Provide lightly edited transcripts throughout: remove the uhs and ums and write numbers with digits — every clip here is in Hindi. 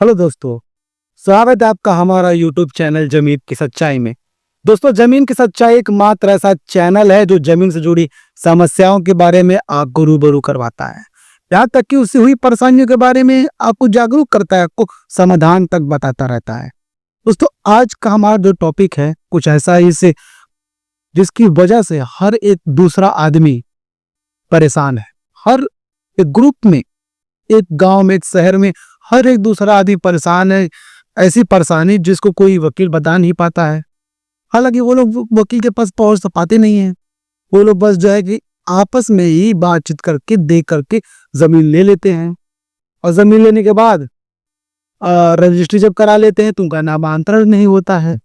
हेलो दोस्तों, स्वागत है आपका हमारा यूट्यूब चैनल जमीन की सच्चाई में। दोस्तों, जमीन की सच्चाई एकमात्र ऐसा चैनल है जो जमीन से जुड़ी समस्याओं के बारे में आपको रूबरू करवाता है, यहाँ तक कि उससे हुई परेशानियों के बारे में आपको जागरूक करता है, आपको समाधान तक बताता रहता है। दोस्तों, आज का हमारा जो टॉपिक है कुछ ऐसा ही से जिसकी वजह से हर एक दूसरा आदमी परेशान है। हर एक ग्रुप में, एक गांव में, एक शहर में हर एक दूसरा आदमी परेशान है। ऐसी परेशानी जिसको कोई वकील बता नहीं पाता है। हालांकि वो लोग वकील के पास पहुंच तो पाते नहीं है। वो लोग बस जो है कि आपस में ही बातचीत करके देख करके जमीन ले लेते हैं, और जमीन लेने के बाद रजिस्ट्री जब करा लेते हैं तो उनका नामांतरण नहीं होता है।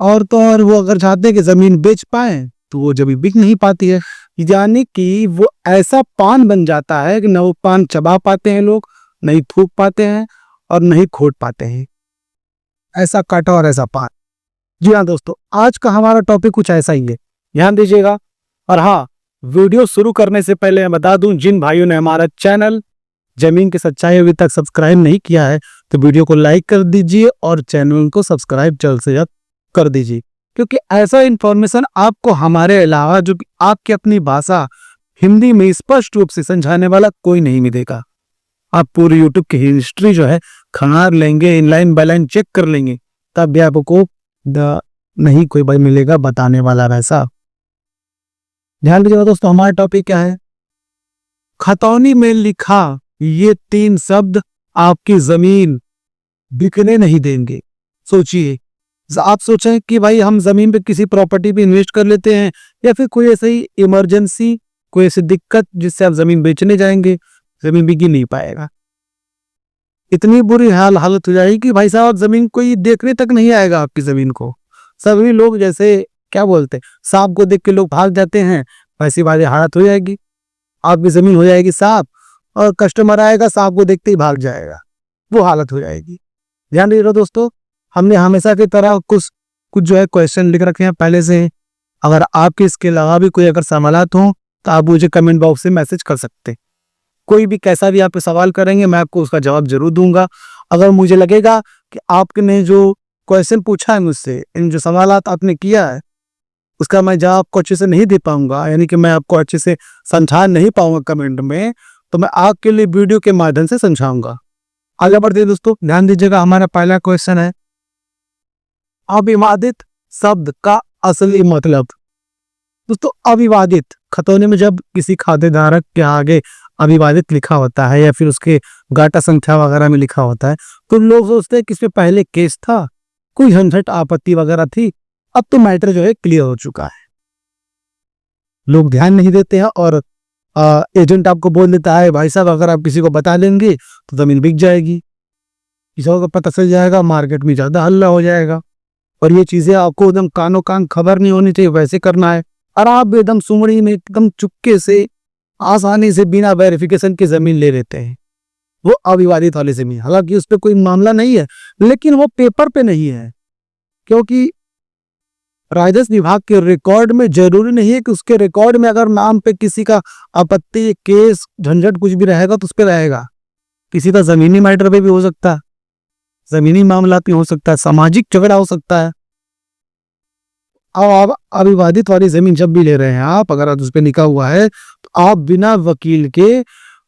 और तो और वो अगर चाहते हैं कि जमीन बेच पाए तो वो जमीन बिक नहीं पाती है, यानी कि वो ऐसा पान बन जाता है कि न वो पान चबा पाते हैं लोग, नहीं थूक पाते हैं और नहीं खोट पाते हैं। ऐसा काटा और ऐसा पान। जी हाँ दोस्तों, आज का हमारा टॉपिक कुछ ऐसा ही है, ध्यान दीजिएगा। और हाँ, वीडियो शुरू करने से पहले मैं बता दूं, जिन भाइयों ने हमारा चैनल जमीन की सच्चाई अभी तक सब्सक्राइब नहीं किया है तो वीडियो को लाइक कर दीजिए और चैनल को सब्सक्राइब जल्द से जल्द कर दीजिए, क्योंकि ऐसा इंफॉर्मेशन आपको हमारे अलावा जो कि आपकी अपनी भाषा हिंदी में स्पष्ट रूप से समझाने वाला कोई नहीं मिलेगा। आप पूरी यूट्यूब की हिस्ट्री जो है खंगार लेंगे, इनलाइन बाइलाइन चेक कर लेंगे, तब भी आपको नहीं कोई भाई मिलेगा बताने वाला वैसा। ध्यान दीजिएगा दोस्तों, हमारा टॉपिक क्या है। खतौनी में लिखा ये 3 शब्द आपकी जमीन बिकने नहीं देंगे। सोचिए, आप सोचें कि भाई हम जमीन पे किसी प्रॉपर्टी पे इन्वेस्ट कर लेते हैं, या फिर कोई ऐसी इमरजेंसी, कोई ऐसी दिक्कत जिससे आप जमीन बेचने जाएंगे, जमीन बिक ही नहीं पाएगा। इतनी बुरी हालत हो जाएगी कि भाई साहब जमीन कोई देखने तक नहीं आएगा आपकी जमीन को। सभी लोग जैसे क्या बोलते हैं, सांप को देख के लोग भाग जाते हैं, वैसी वाली हालत हो जाएगी। आपकी जमीन हो जाएगी सांप, और कस्टमर आएगा सांप को देखते ही भाग जाएगा, वो हालत हो जाएगी। ध्यान दीजिएगा दोस्तों, हमने हमेशा की तरह कुछ जो है क्वेश्चन लिख रखे हैं पहले से। अगर आपके इसके अलावा भी कोई अगर सवालात हो तो आप मुझे कमेंट बॉक्स से मैसेज कर सकते हैं। कोई भी कैसा भी आप सवाल करेंगे मैं आपको उसका जवाब जरूर दूंगा। अगर मुझे लगेगा कि आपने जो क्वेश्चन पूछा है मुझसे, इन जो सवालात आपने किया है, उसका मैं जवाब आपको अच्छे से नहीं दे पाऊंगा, यानी कि मैं आपको अच्छे से समझा नहीं पाऊंगा कमेंट में, तो मैं आपके लिए वीडियो के माध्यम से समझाऊंगा। आगे बढ़ते हैं दोस्तों, ध्यान दीजिएगा। हमारा पहला क्वेश्चन है, अविवादित शब्द का असली मतलब। दोस्तों, अविवादित, खतौनी में जब किसी खातेदारक के आगे अविवादित लिखा होता है या फिर उसके गाटा संख्या वगैरह में लिखा होता है तो लोग सोचते हैं कि इसमें पहले केस था, कोई झंझट आपत्ति वगैरह थी, अब तो मैटर जो है क्लियर हो चुका है। लोग ध्यान नहीं देते हैं और एजेंट आपको बोल देता है भाई साहब अगर आप किसी को बता देंगे तो जमीन बिक जाएगी, किसी को पता चल जाएगा, मार्केट में ज्यादा हल्ला हो जाएगा। और ये चीजें आपको एकदम कानो कान खबर नहीं होनी चाहिए, वैसे करना है। और आप एकदम सुमड़ी में एकदम चुपके से आसानी से बिना वेरिफिकेशन के जमीन ले लेते हैं, वो अविवादित वाली जमीन। हालांकि उस पर कोई मामला नहीं है, लेकिन वो पेपर पे नहीं है, क्योंकि राजस्व विभाग के रिकॉर्ड में जरूरी नहीं है कि उसके रिकॉर्ड में अगर नाम पे किसी का आपत्ति, केस, झंझट कुछ भी रहेगा तो उस पर रहेगा। किसी का जमीनी मैटर पे भी हो सकता है, जमीनी मामला भी हो सकता है, सामाजिक झगड़ा हो सकता है। अब अविवादित वाली जमीन जब भी ले रहे हैं आप, अगर उस पर लिखा हुआ है तो आप बिना वकील के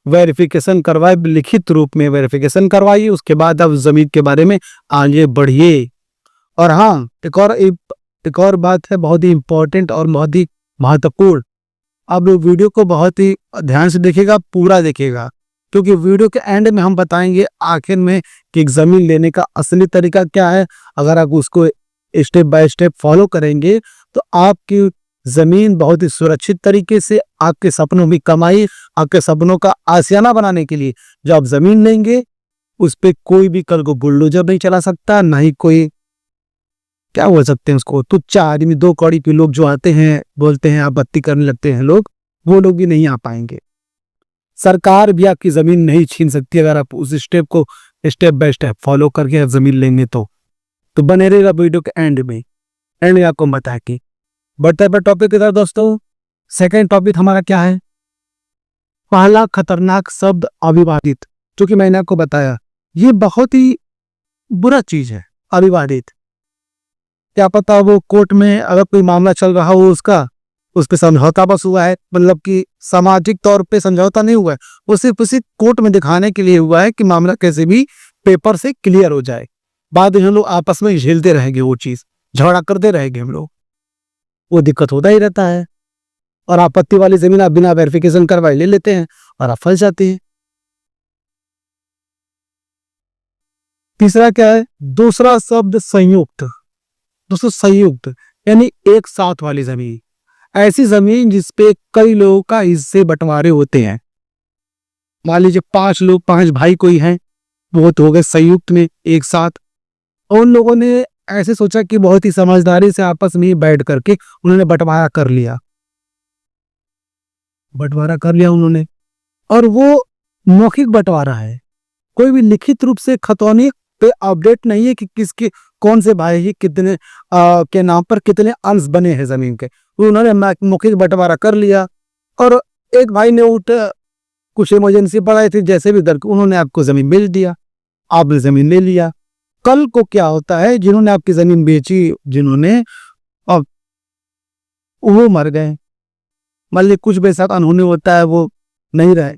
वेरिफिकेशन करवाए, लिखित रूप में वेरिफिकेशन करवाइए, उसके बाद आप जमीन के बारे में आगे बढ़िए। और हाँ, एक और बात है बहुत ही इंपॉर्टेंट और बहुत ही महत्वपूर्ण। आप लोग वीडियो को बहुत ही ध्यान से देखिएगा, पूरा देखिएगा, क्योंकि वीडियो के एंड में हम बताएंगे आखिर में कि एक जमीन लेने का असली तरीका क्या है। अगर आप उसको स्टेप बाय स्टेप फॉलो करेंगे तो आपकी जमीन बहुत ही सुरक्षित तरीके से आपके सपनों की कमाई, आपके सपनों का आशियाना बनाने के लिए जो आप जमीन लेंगे, उस पर कोई भी कल को बुलडोजर नहीं चला सकता, ना ही कोई क्या बोल सकते हैं उसको, तुच्छ आदमी, 2 कौड़ी के लोग जो आते हैं बोलते हैं आपत्ति करने लगते हैं लोग, वो लोग भी नहीं आ पाएंगे। सरकार भी आपकी जमीन नहीं छीन सकती अगर आप उस स्टेप को स्टेप बाय स्टेप फॉलो करके आप जमीन लेंगे तो बने रहेगा वीडियो के एंड में आपको बता के। बढ़ते हैं टॉपिक की तरफ दोस्तों। सेकंड टॉपिक हमारा क्या है, पहला खतरनाक शब्द अविवादित, जो कि मैंने आपको बताया ये बहुत ही बुरा चीज है, अविवादित। क्या पता वो कोर्ट में अगर कोई मामला चल रहा हो उसका, उस पे समझौता बस हुआ है, मतलब कि सामाजिक तौर पे समझौता नहीं हुआ है, वो सिर्फ उसी कोर्ट में दिखाने के लिए हुआ है कि मामला कैसे भी पेपर से क्लियर हो जाए। बाद में हम लोग आपस में झेलते रहेंगे, वो चीज झगड़ा करते रहेंगे हम लोग, वो दिक्कत होता ही रहता है। और आपत्ति वाली जमीन आप बिना वेरिफिकेशन करवाए ले लेते हैं और आप फंस जाते हैं। तीसरा क्या है, दूसरा शब्द संयुक्त। दोस्तों संयुक्त यानी एक साथ वाली जमीन, ऐसी जमीन जिसपे कई लोगों का हिस्से बंटवारे होते हैं। मान लीजिए 5 लोग, 5 भाई कोई हैं, वो तो हो गए संयुक्त में एक साथ। और उन लोगों ने ऐसे सोचा कि बहुत ही समझदारी से आपस में बैठ करके उन्होंने बंटवारा कर लिया, बंटवारा कर लिया उन्होंने। और वो मौखिक बंटवारा है, कोई भी लिखित रूप से खतौनी पे अपडेट नहीं है कि किसके कौन से भाई ही कितने के नाम पर कितने अंश बने हैं जमीन के। उन्होंने मौखिक बंटवारा कर लिया और एक भाई ने कुछ इमरजेंसी पड़ाई थी, जैसे भी दर उन्होंने आपको जमीन बेच दिया, आपने जमीन ले लिया। कल को क्या होता है, जिन्होंने आपकी जमीन बेची, जिन्होंने, अब वो मर गए, मान ली कुछ भी साथ अनहोनी होता है, वो नहीं रहे,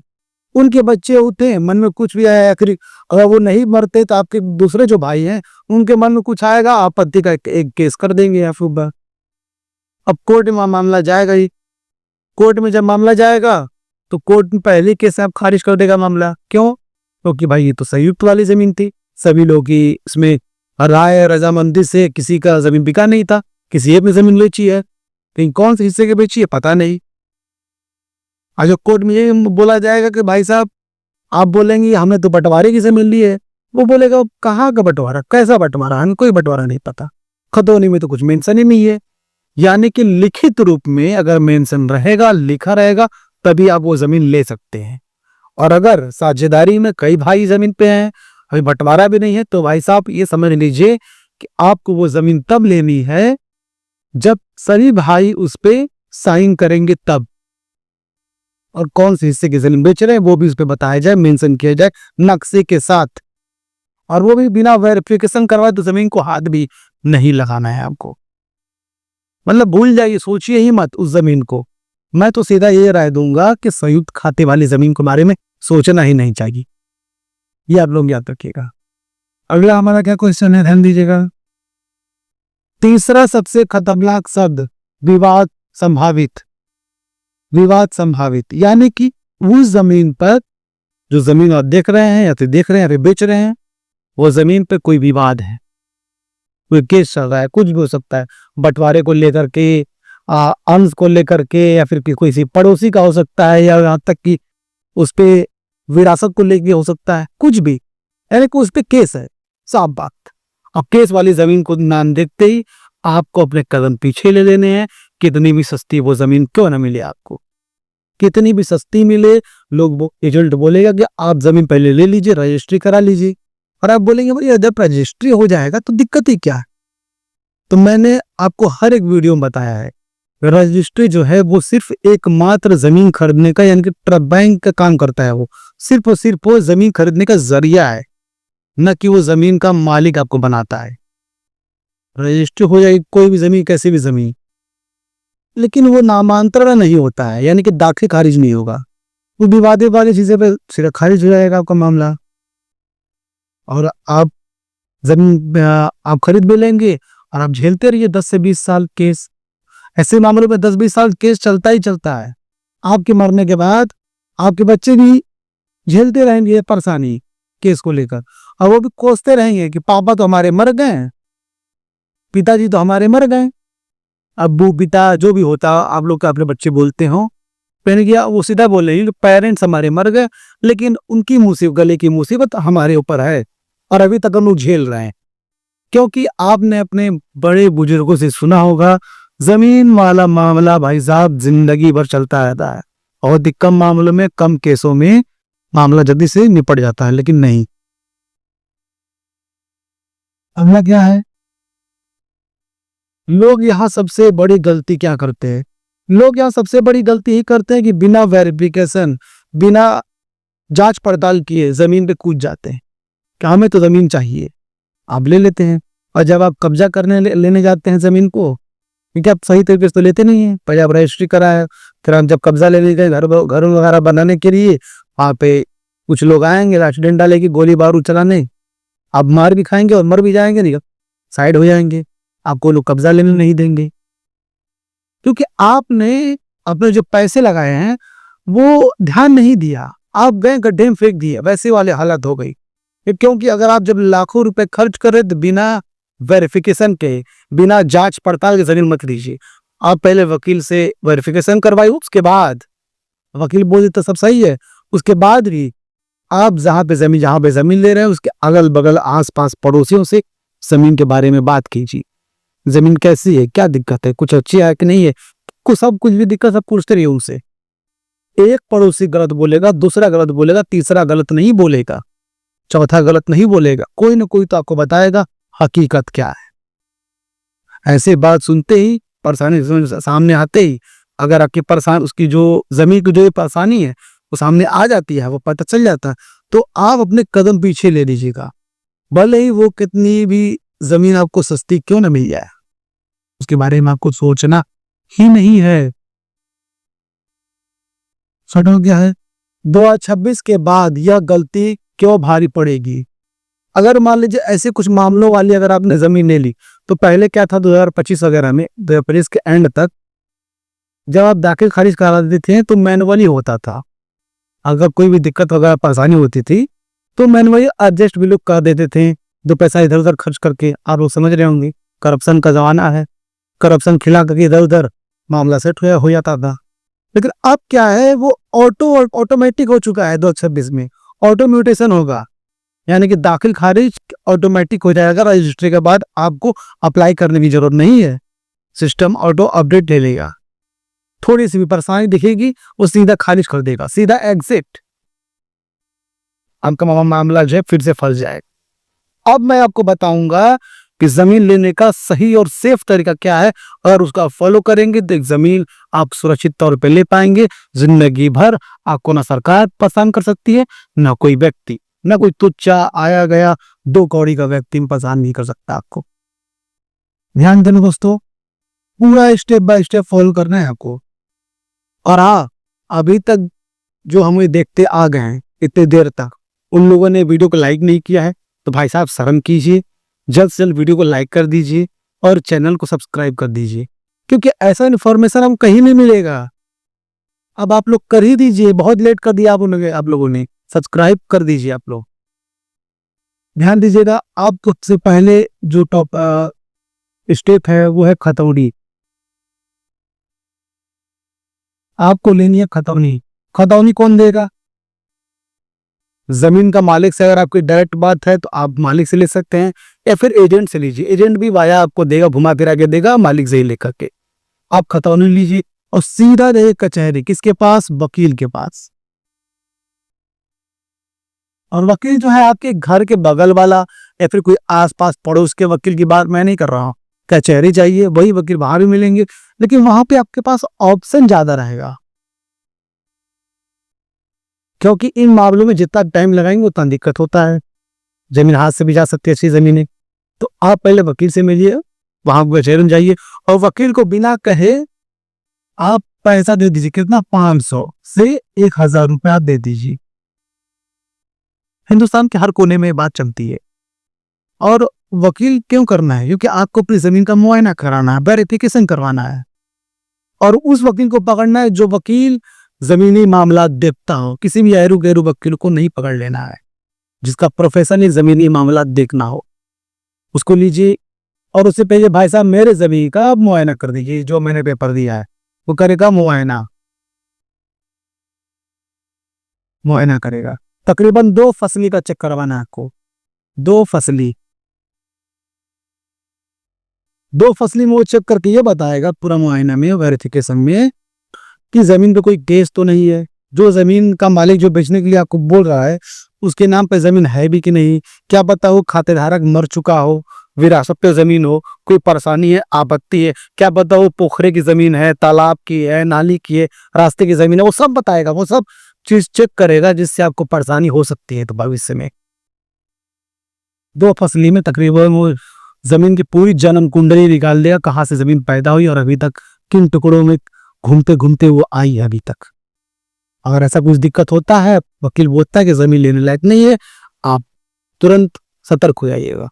उनके बच्चे होते हैं, मन में कुछ भी आया, आखिर अगर वो नहीं मरते तो आपके दूसरे जो भाई हैं उनके मन में कुछ आएगा, आपत्ति का एक केस कर देंगे या फिर अब कोर्ट में मामला जाएगा ही। कोर्ट में जब मामला जाएगा तो कोर्ट में पहले केस आप खारिज कर देगा मामला। क्यों? क्योंकि भाई ये तो संयुक्त वाली जमीन थी, सभी लोग की इसमें राय रजामंदी से किसी का जमीन बिका नहीं था, किसी एक ने जमीन बेची है, कहीं कौन से हिस्से के बेची है पता नहीं। आज कोर्ट में ये बोला जाएगा कि भाई साहब, आप बोलेंगे हमने तो बंटवारे की जमीन ली है, वो बोलेगा कहाँ का बंटवारा, कैसा बंटवारा, हमें कोई बंटवारा नहीं पता, खतौनी में तो कुछ मेंशन ही नहीं है। यानी कि लिखित रूप में अगर मेंशन रहेगा, लिखा रहेगा, तभी आप वो जमीन ले सकते हैं। और अगर साझेदारी में कई भाई जमीन पे हैं, अभी बंटवारा भी नहीं है, तो भाई साहब ये समझ लीजिए कि आपको वो जमीन तब लेनी है जब सभी भाई उस पे साइन करेंगे तब। और कौन से हिस्से की जमीन बेच रहे हैं वो भी उस पर बताया जाए, मेंशन किया जाए नक्शे के साथ। और वो भी बिना वेरिफिकेशन करवाए तो जमीन को हाथ भी नहीं लगाना है आपको। मतलब भूल जाइए, सोचिए ही मत उस जमीन को। मैं तो सीधा ये राय दूंगा कि संयुक्त खाते वाली जमीन के बारे में सोचना ही नहीं चाहिए, ये आप लोग याद रखिएगा। अगला हमारा क्या क्वेश्चन है, ध्यान दीजिएगा। तीसरा सबसे खतरनाक शब्द विवाद संभावित। विवाद संभावित यानी कि उस जमीन पर, जो जमीन आप देख रहे हैं या फिर देख रहे हैं या फिर बेच रहे हैं, वो जमीन पे कोई विवाद है, कोई केस चल रहा है, कुछ भी हो सकता है, बंटवारे को लेकर के, अंश को लेकर के, या फिर किसी पड़ोसी का हो सकता है, या यहाँ तक कि उस पे विरासत को लेके हो सकता है, कुछ भी, यानी कि उस पे केस है, साफ बात। अब केस वाली जमीन को नाम देखते ही आपको अपने कदम पीछे ले लेने हैं, कितनी भी सस्ती वो जमीन क्यों ना मिले आपको, कितनी भी सस्ती मिले, लोग एजेंट बोलेगा कि आप जमीन पहले ले लीजिए, रजिस्ट्री करा लीजिए। और आप बोलेंगे भाई जब रजिस्ट्री हो जाएगा तो दिक्कत ही क्या है। तो मैंने आपको हर एक वीडियो में बताया है, रजिस्ट्री जो है वो सिर्फ एकमात्र जमीन खरीदने का, यानी कि ट्रस्ट बैंक का काम करता है। वो सिर्फ और सिर्फ वो जमीन खरीदने का जरिया है, न कि वो जमीन का मालिक आपको बनाता है। रजिस्ट्री हो जाएगी कोई भी जमीन, कैसी भी जमीन, लेकिन वो नामांतरण नहीं होता है, यानी कि दाखिल खारिज नहीं होगा, वो विवादित वाली चीजें पे सिर्फ खारिज हो जाएगा आपका मामला। और आप जमीन आप खरीद भी लेंगे और आप झेलते रहिए 10 से 20 साल केस। ऐसे मामलों में 10-20 साल केस चलता ही चलता है। आपके मरने के बाद आपके बच्चे भी झेलते रहेंगे परेशानी केस को लेकर, और वो भी कोसते रहेंगे कि पापा तो हमारे मर गए, पिताजी तो हमारे मर गए। अब्बू पिता जो भी होता, आप लोग अपने बच्चे बोलते हो, मैंने किया वो सीधा बोल रही पेरेंट्स हमारे मर गए, लेकिन उनकी मुसीबत, गले की मुसीबत हमारे ऊपर है और अभी तक हम लोग झेल रहे हैं। क्योंकि आपने अपने बड़े बुजुर्गों से सुना होगा, जमीन वाला मामला भाई साहब जिंदगी भर चलता रहता है। बहुत ही कम मामलों में, कम केसों में मामला जल्दी से निपट जाता है, लेकिन नहीं। अगला क्या है, लोग यहाँ सबसे बड़ी गलती क्या करते हैं, लोग यहाँ सबसे बड़ी गलती ही करते हैं कि बिना वेरिफिकेशन, बिना जांच पड़ताल किए जमीन पे कूद जाते हैं। कि हमें तो जमीन चाहिए, आप ले लेते हैं। और जब आप कब्जा करने लेने जाते हैं जमीन को, क्योंकि आप सही तरीके से तो लेते नहीं है, पहले आप रजिस्ट्री कराए, फिर आप जब कब्जा लेने गए घर घर वगैरह बनाने के लिए, वहाँ पे कुछ लोग आएंगे, लाठी डंडा लेके गोली बारूद चलाने, आप मार भी खाएंगे और मर भी जाएंगे, नहीं साइड हो जाएंगे, आपको लोग कब्जा लेने नहीं देंगे, क्योंकि आपने अपने जो पैसे लगाए हैं वो ध्यान नहीं दिया, आप गए गड्ढे में फेंक दिए, वैसे वाले हालत हो गई। क्योंकि अगर आप जब लाखों रुपए खर्च कर रहे तो बिना वेरिफिकेशन के, बिना जांच पड़ताल के जमीन मत लीजिए। आप पहले वकील से वेरिफिकेशन करवाइए, उसके बाद वकील बोले तो सब सही है, उसके बाद भी आप जहां पे जमीन ले रहे हैं उसके अगल बगल आसपास पड़ोसियों से जमीन के बारे में बात कीजिए। जमीन कैसी है, क्या दिक्कत है, कुछ अच्छी है कि नहीं है, कुछ भी दिक्कत सब पूछते रहिए उनसे। एक पड़ोसी गलत बोलेगा, दूसरा गलत बोलेगा, तीसरा गलत नहीं बोलेगा, चौथा गलत नहीं बोलेगा, कोई ना कोई तो आपको बताएगा हकीकत क्या है। ऐसे बात सुनते ही, परेशानी सामने आते ही, अगर आपकी परेशान उसकी जो जमीन की जो परेशानी है वो सामने आ जाती है, वो पता चल जाता है, तो आप अपने कदम पीछे ले लीजिएगा, भले ही वो कितनी भी जमीन आपको सस्ती क्यों ना मिल जाए, उसके बारे में आपको सोचना ही नहीं है। सटो क्या है, 2026 के बाद यह गलती क्यों भारी पड़ेगी। अगर मान लीजिए ऐसे कुछ मामलों वाली अगर आपने जमीन ले ली, तो पहले क्या था 2025 वगैरह में, 2025 के एंड तक जब आप दाखिल खारिज करा देते थे तो मैनुअली होता था, अगर कोई भी दिक्कत वगैरह परेशानी होती थी तो मैनुअली एडजस्ट भी लोग कर देते थे, दो पैसा इधर उधर खर्च करके। आप लोग समझ रहे होंगे, करप्शन का जमाना है, करप्शन खिला करके इधर उधर मामला सेट हो जाता था। लेकिन अब क्या है, वो ऑटोमेटिक हो चुका है, 2026 में ऑटो म्यूटेशन होगा, यानी कि दाखिल खारिज ऑटोमेटिक हो जाएगा। रजिस्ट्री के बाद आपको अप्लाई करने की जरूरत नहीं है, सिस्टम ऑटो अपडेट ले लेगा, थोड़ी सी भी परेशानी दिखेगी वो सीधा खारिज कर देगा, सीधा एग्जिट, आपका मामला जो है फिर से फंस जाएगा। अब मैं आपको बताऊंगा कि जमीन लेने का सही और सेफ तरीका क्या है, अगर उसका फॉलो करेंगे तो एक जमीन आप सुरक्षित तौर पे ले पाएंगे, जिंदगी भर आपको ना सरकार परेशान कर सकती है, ना कोई व्यक्ति, ना कोई तुच्चा आया गया 2 कौड़ी का व्यक्ति परेशान नहीं कर सकता आपको। ध्यान देना दोस्तों, पूरा स्टेप बाय स्टेप फॉलो करना है आपको। और हाँ, अभी तक जो हमें देखते आ गए हैं इतने देर तक, उन लोगों ने वीडियो को लाइक नहीं किया है तो भाई साहब शर्म कीजिए, जल्द से जल्द वीडियो को लाइक कर दीजिए और चैनल को सब्सक्राइब कर दीजिए, क्योंकि ऐसा इन्फॉर्मेशन हम कहीं नहीं मिलेगा। अब आप लोग कर ही दीजिए, बहुत लेट कर दिया आप लोगों ने, सब्सक्राइब कर दीजिए आप लोग। ध्यान दीजिएगा, आप सबसे पहले जो टॉप स्टेप है वो है खतौनी। आपको लेनी है खतौनी। खतौनी कौन देगा? जमीन का मालिक से अगर आपकी डायरेक्ट बात है तो आप मालिक से ले सकते हैं, या फिर एजेंट से लीजिए, एजेंट भी वाया आपको देगा, घुमा फिरा के देगा, मालिक से ही लेकर के आप खतौनी लीजिए और सीधा रहे कचहरी, किसके पास? वकील के पास। और वकील जो है आपके घर के बगल वाला या फिर कोई आसपास पड़ोस के वकील की बात मैं नहीं कर रहा हूँ, कचहरी जाइए, वही वकील वहां भी मिलेंगे, लेकिन वहां पे आपके पास ऑप्शन ज्यादा रहेगा, क्योंकि इन मामलों में जितना टाइम लगाएंगे उतना दिक्कत होता है, जमीन हाथ से भी जा सकती है अच्छी जमीनें। तो आप पहले वकील से मिलिए, वहां कचहरी में जाइए और वकील को बिना कहे आप पैसा दे दीजिए, कितना? 500 से 1000 रुपया दे दीजिए। हिंदुस्तान के हर कोने में बात चलती है। और वकील क्यों करना है? क्योंकि आपको अपनी जमीन का मुआयना कराना है, वेरिफिकेशन करवाना है, और उस वकील को पकड़ना है जो वकील जमीनी मामला देखता हो। किसी भी ऐरू गैरू वकील को नहीं पकड़ लेना है, जिसका प्रोफेशन ही जमीनी मामला देखना हो, उसको लीजिए और उससे पहले भाई साहब मेरे जमीन का मुआयना कर दीजिए, जो मैंने पेपर दिया है वो करेगा मुआयना करेगा। तकरीबन 2 फसली का चेक करवाना है आपको, 2 फसली में वो चेक करके ये बताएगा पूरा मुआयना में, वेरिफिकेशन में, कि जमीन पे कोई केस तो नहीं है, जो जमीन का मालिक जो बेचने के लिए आपको बोल रहा है उसके नाम पे जमीन है भी कि नहीं, क्या पता वो खातेधारक मर चुका हो, विरासत पे जमीन हो, कोई परेशानी है, आपत्ति है, क्या पता वो पोखरे की जमीन है, तालाब की है, नाली की है, रास्ते की जमीन है, वो सब बताएगा, वो सब चीज चेक करेगा, जिससे आपको परेशानी हो सकती है तो भविष्य में। 2 फसली में तकरीबन वो जमीन की पूरी जन्म कुंडली निकाल देगा, कहाँ से जमीन पैदा हुई और अभी तक किन टुकड़ों में घूमते घूमते वो आई है अभी तक। अगर ऐसा कुछ दिक्कत होता है, वकील बोलता है कि जमीन लेने लायक नहीं है, आप तुरंत सतर्क हो जाइएगा।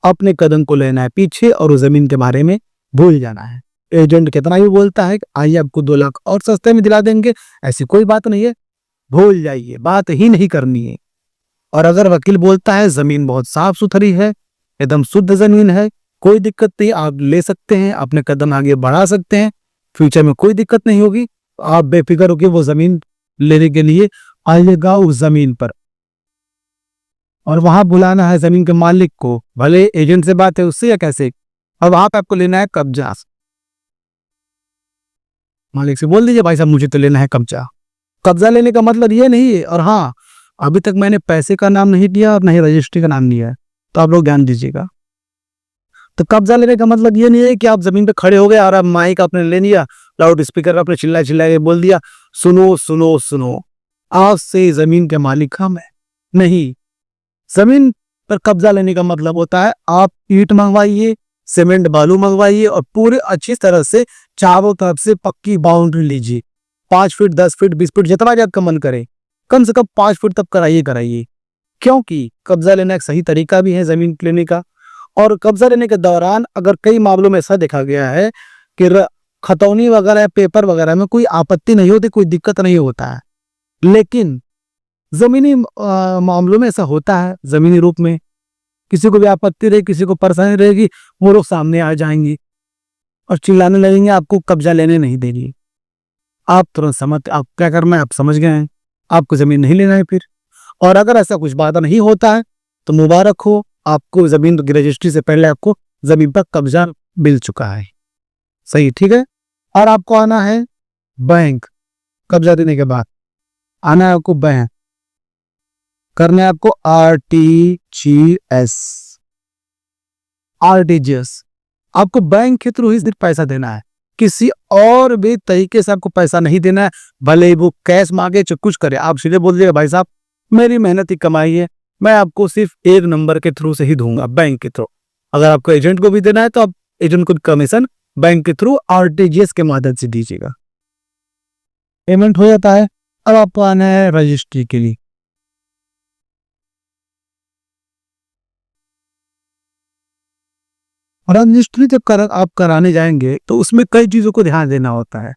अपने कदम को लेना है पीछे और उस जमीन के बारे में भूल जाना है। एजेंट कितना भी बोलता है कि आइए आपको 2 लाख और सस्ते में दिला देंगे, ऐसी कोई बात नहीं है, भूल जाइए, बात ही नहीं करनी है। और अगर वकील बोलता है जमीन बहुत साफ सुथरी है, एकदम शुद्ध जमीन है, कोई दिक्कत नहीं, आप ले सकते हैं, अपने कदम आगे बढ़ा सकते हैं, फ्यूचर में कोई दिक्कत नहीं होगी, आप बेफिक्र होकर वो जमीन लेने के लिए आइएगा उस जमीन पर। और वहां बुलाना है जमीन के मालिक को, भले एजेंट से बात है उससे या कैसे, और वहां पे आपको लेना है कब्जा। मालिक से बोल दीजिए भाई साहब मुझे तो लेना है कब्जा। कब्जा लेने का मतलब ये नहीं है, और हाँ अभी तक मैंने पैसे का नाम नहीं दिया और नहीं रजिस्ट्री का नाम दिया है, तो आप लोग ध्यान दीजिएगा। तो कब्जा लेने का मतलब ये नहीं है कि आप जमीन पे खड़े हो गए और आप माइक आपने ले लिया, लाउड स्पीकर आपने चिल्ला चिल्ला के बोल दिया सुनो सुनो सुनो, आज से जमीन के मालिक हम हैं। नहीं, जमीन पर कब्जा लेने का मतलब होता है आप ईंट मंगवाइए, सीमेंट बालू मंगवाइए और पूरे अच्छी तरह से चारों तरफ से पक्की बाउंड्री लीजिए। 5 फीट 10 फीट 20 फीट जितना आपका मन करे, कम से कम 5 फीट तक कराइए। क्योंकि कब्जा लेना एक सही तरीका भी है जमीन लेने का। और कब्जा लेने के दौरान अगर कई मामलों में ऐसा देखा गया है कि खतौनी वगैरह पेपर वगैरह में कोई आपत्ति नहीं होती, कोई दिक्कत नहीं होता है, लेकिन जमीनी मामलों में ऐसा होता है। जमीनी रूप में किसी को भी आपत्ति रहे, किसी को परेशानी रहेगी, वो लोग सामने आ जाएंगे और चिल्लाने लगेंगे आपको कब्जा लेने नहीं देंगे। आप तुरंत आप क्या करना है आप समझ गए हैं, आपको जमीन नहीं लेना है फिर। और अगर ऐसा कुछ वादा नहीं होता है तो मुबारक हो, आपको जमीन की रजिस्ट्री से पहले आपको जमीन पर कब्जा मिल चुका है। सही, ठीक है। और आपको आना है बैंक, कब्जा देने के बाद आना है आपको बैंक, करना है आपको आरटीजीएस। आपको बैंक के थ्रू ही सिर्फ पैसा देना है, किसी और भी तरीके से आपको पैसा नहीं देना है, भले वो कैश मांगे चाहे कुछ करे। आप सीधे बोल दिए भाई साहब मेरी मेहनत की कमाई है, मैं आपको सिर्फ एक नंबर के थ्रू से ही दूंगा, बैंक के थ्रू। अगर आपको एजेंट को भी देना है तो आप एजेंट को कमीशन बैंक के थ्रू आरटीजीएस के माध्यम से दीजिएगा। पेमेंट हो जाता है। अब आपको आना है रजिस्ट्री के लिए। रजिस्ट्री जब आप कराने जाएंगे तो उसमें कई चीजों को ध्यान देना होता है।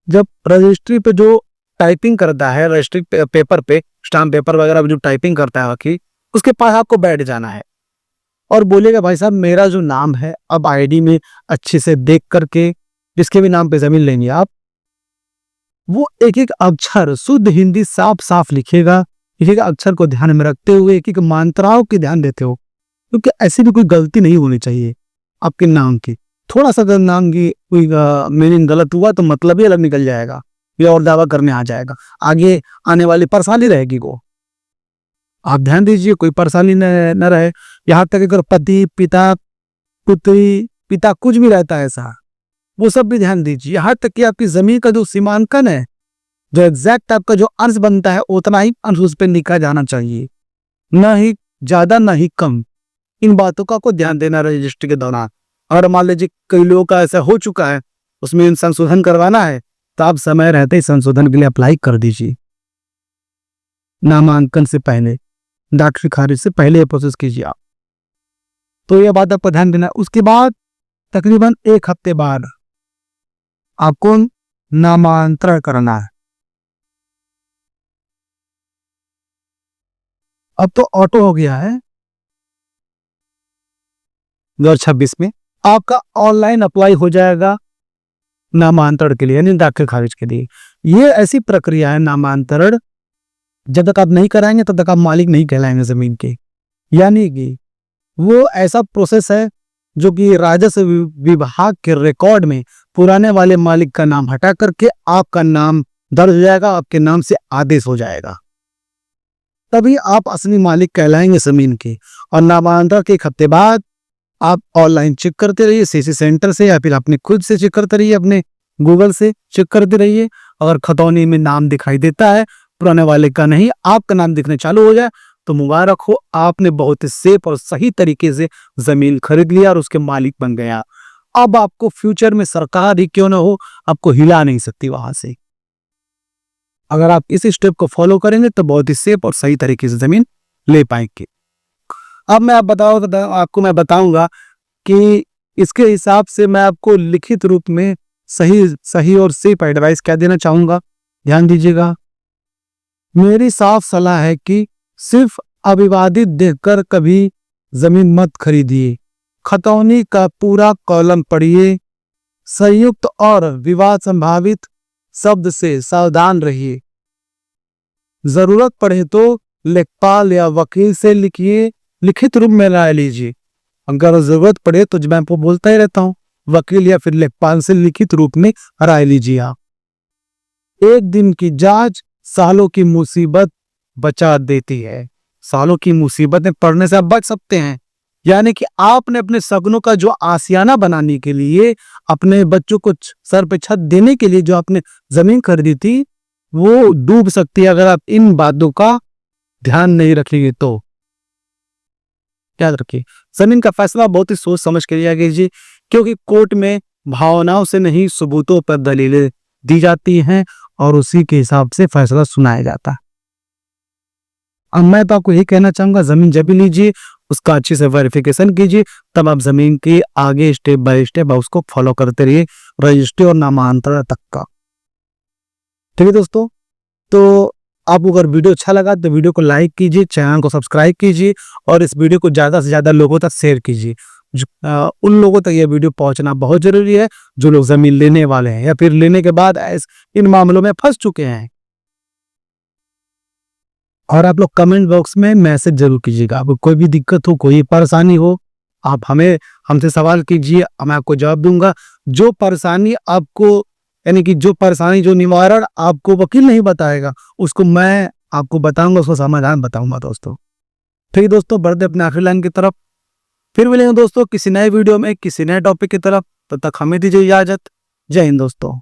जब रजिस्ट्री पे जो टाइपिंग करता है, रजिस्ट्री पेपर पे स्टाम्प पेपर वगैरह जो टाइपिंग करता है वकील, उसके पास आपको बैठ जाना है और बोलेगा भाई साहब मेरा जो नाम है, अब आईडी में अच्छे से देख करके जिसके भी नाम पे जमीन लेंगे आप, वो एक एक अक्षर शुद्ध हिंदी साफ साफ लिखेगा। एक एक अक्षर को ध्यान में रखते हुए एक एक मात्राओं की ध्यान देते हो, क्योंकि ऐसी भी कोई गलती नहीं होनी चाहिए आपके नाम की। थोड़ा सा अगर नाम की कोई मीनिंग गलत हुआ तो मतलब ही अलग निकल जाएगा, ये और दावा करने आ जाएगा, आगे आने वाली परेशानी रहेगी। वो आप ध्यान दीजिए कोई परेशानी न रहे। यहाँ तक अगर पति पिता पुत्री पिता कुछ भी रहता है ऐसा, वो सब भी ध्यान दीजिए। यहाँ तक कि आपकी जमीन का जो सीमांकन है, जो एग्जैक्ट आपका जो अंश बनता है उतना ही अंश उस पर लिखा जाना चाहिए, न ही ज्यादा न ही कम। इन बातों का आपको ध्यान देना रजिस्ट्री के दौरान। और मान लीजिए कई लोगों का ऐसा हो चुका है, उसमें संशोधन करवाना है, तो आप समय रहते ही संशोधन के लिए अप्लाई कर दीजिए। नामांकन से पहले, डॉक्टरी खारिज से पहले ये प्रोसेस कीजिए आप। तो ये बात आपको ध्यान देना। उसके बाद तकरीबन 1 हफ्ते बाद आपको नामांतरण करना है। अब तो ऑटो हो गया है 2026 में, आपका ऑनलाइन अप्लाई हो जाएगा नामांतरण के लिए, यानी दाखिल खारिज के लिए। ये ऐसी प्रक्रिया है नामांतरण, जब तक आप नहीं कराएंगे तब तक आप मालिक नहीं कहलाएंगे जमीन के। यानी कि वो ऐसा प्रोसेस है जो कि राजस्व विभाग के रिकॉर्ड में पुराने वाले मालिक का नाम हटा करके आपका नाम दर्ज हो जाएगा, आपके नाम से आदेश हो जाएगा, तभी आप असली मालिक कहलाएंगे जमीन के। और नामांतरण के 1 हफ्ते बाद आप ऑनलाइन चेक करते रहिए, सीसी सेंटर से या फिर अपने खुद से चेक करते रहिए, अपने गूगल से चेक करते रहिए। अगर खतौनी में नाम दिखाई देता है पुराने वाले का नहीं, आपका नाम दिखने चालू हो जाए, तो मुबारक हो, आपने बहुत ही सेफ और सही तरीके से जमीन खरीद लिया और उसके मालिक बन गया। अब आपको फ्यूचर में सरकार ही क्यों ना हो, आपको हिला नहीं सकती वहां से। अगर आप इस स्टेप को फॉलो करेंगे तो बहुत ही सेफ और सही तरीके से जमीन ले पाएंगे। अब मैं आपको मैं बताऊंगा कि इसके हिसाब से मैं आपको लिखित रूप में सही सही और सेफ एडवाइस क्या देना चाहूंगा, ध्यान दीजिएगा। मेरी साफ सलाह है कि सिर्फ अविवादित देखकर कभी जमीन मत खरीदिए। खतौनी का पूरा कॉलम पढ़िए। संयुक्त और विवाद संभावित शब्द से सावधान रहिए। जरूरत पड़े तो लेखपाल या वकील से लिखिए, लिखित रूप में राय लीजिए। अगर जरूरत पड़े तो मैं आपको बोलता ही रहता हूँ, वकील या फिर लेखपाल से लिखित रूप में राय लीजिए आप। एक दिन की जांच सालों की मुसीबत बचा देती है। सालों की मुसीबतें पड़ने से आप बच सकते हैं। यानी कि आपने अपने सपनों का जो आशियाना बनाने के लिए, अपने बच्चों को सर पे छत देने के लिए जो आपने जमीन खरीदी थी, वो डूब सकती है अगर आप इन बातों का ध्यान नहीं रखेंगे तो। याद रखिए, जमीन का फैसला बहुत ही सोच समझ कर लिया कीजिए, क्योंकि कोर्ट में भावनाओं से नहीं सबूतों पर दलीलें दी जाती हैं और उसी के हिसाब से फैसला सुनाया जाता है। अब मैं तो आपको यही कहना चाहूंगा, जमीन जब भी लीजिए उसका अच्छे से वेरिफिकेशन कीजिए, तब आप जमीन के आगे स्टेप बाय स्टेप उसको फॉलो करते रहिए, रजिस्ट्री और नामांतरण तक का। ठीक है दोस्तों, तो आपको अगर वीडियो अच्छा लगा तो वीडियो को लाइक कीजिए, चैनल को सब्सक्राइब कीजिए और इस वीडियो को ज्यादा से ज्यादा लोगों तक शेयर कीजिए। उन लोगों तक यह वीडियो पहुंचना बहुत जरूरी है जो लोग जमीन लेने वाले हैं या फिर लेने के बाद इन मामलों में फंस चुके हैं। और आप लोग कमेंट बॉक्स में मैसेज जरूर कीजिएगा, आपको कोई भी दिक्कत हो, कोई परेशानी हो, आप हमसे सवाल कीजिए, मैं आपको जवाब दूंगा। जो परेशानी आपको, यानी कि जो परेशानी, जो निवारण आपको वकील नहीं बताएगा, उसको मैं आपको बताऊंगा, उसका समाधान बताऊंगा दोस्तों। ठीक है दोस्तों, बढ़ते अपने आखिरी लाइन की तरफ। फिर मिलेंगे दोस्तों किसी नए वीडियो में, किसी नए टॉपिक की तरफ। तब तक हमें दीजिए इजाजत। जय हिंद दोस्तों।